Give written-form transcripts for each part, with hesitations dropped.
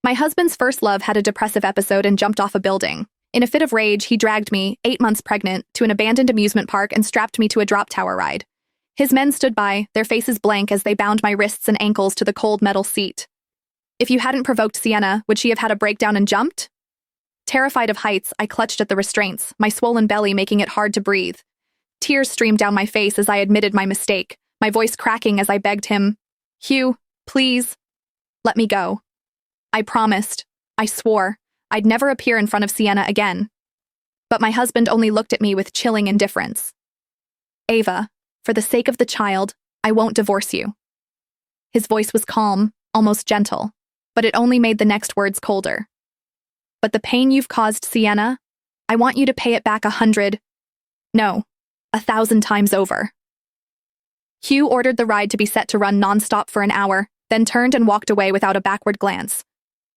My husband's first love had a depressive episode and jumped off a building. In a fit of rage, he dragged me, 8 months pregnant, to an abandoned amusement park and strapped me to a drop tower ride. His men stood by, their faces blank as they bound my wrists and ankles to the cold metal seat. If you hadn't provoked Sienna, would she have had a breakdown and jumped? Terrified of heights, I clutched at the restraints, my swollen belly making it hard to breathe. Tears streamed down my face as I admitted my mistake, my voice cracking as I begged him, "Hugh, please, let me go." I promised, I swore, I'd never appear in front of Sienna again. But my husband only looked at me with chilling indifference. "Ava, for the sake of the child, I won't divorce you." His voice was calm, almost gentle, but it only made the next words colder. "But the pain you've caused Sienna, I want you to pay it back 100, no, 1,000 times over." Hugh ordered the ride to be set to run nonstop for an hour, then turned and walked away without a backward glance.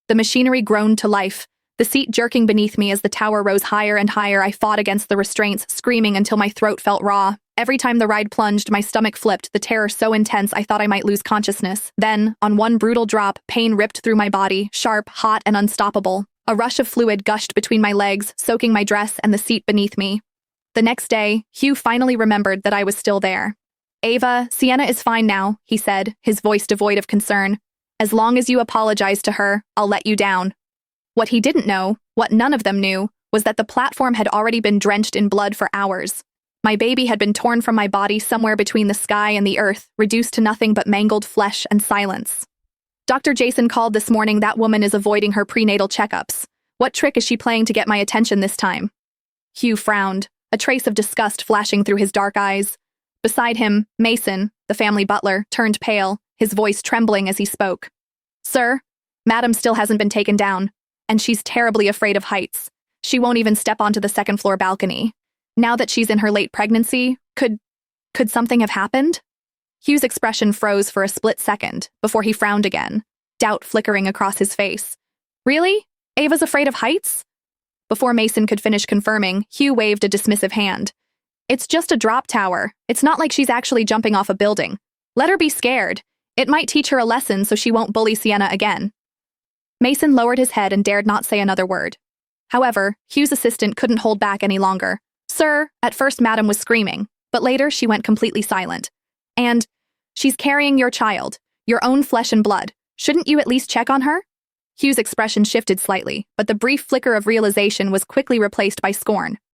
The machinery groaned to life, the seat jerking beneath me as the tower rose higher and higher. I fought against the restraints, screaming until my throat felt raw. Every time the ride plunged, my stomach flipped, the terror so intense I thought I might lose consciousness. Then, on one brutal drop, pain ripped through my body, sharp, hot, and unstoppable. A rush of fluid gushed between my legs, soaking my dress and the seat beneath me. The next day, Hugh finally remembered that I was still there. "Ava, Sienna is fine now," he said, his voice devoid of concern. "As long as you apologize to her, I'll let you down." What he didn't know, what none of them knew, was that the platform had already been drenched in blood for hours. My baby had been torn from my body somewhere between the sky and the earth, reduced to nothing but mangled flesh and silence. Dr. Jason called this morning. That woman is avoiding her prenatal checkups. What trick is she playing to get my attention this time? Hugh frowned, a trace of disgust flashing through his dark eyes. Beside him, Mason, the family butler, turned pale, his voice trembling as he spoke. "Sir, Madam still hasn't been taken down, and she's terribly afraid of heights. She won't even step onto the second-floor balcony. Now that she's in her late pregnancy, could something have happened?" Hugh's expression froze for a split second, before he frowned again, doubt flickering across his face. "Really? Ava's afraid of heights?" Before Mason could finish confirming, Hugh waved a dismissive hand. "It's just a drop tower. It's not like she's actually jumping off a building. Let her be scared. It might teach her a lesson so she won't bully Sienna again." Mason lowered his head and dared not say another word. However, Hugh's assistant couldn't hold back any longer. "Sir," at first Madam was screaming, but later she went completely silent. "And she's carrying your child, your own flesh and blood. Shouldn't you at least check on her?" Hugh's expression shifted slightly, but the brief flicker of realization was quickly replaced by scorn.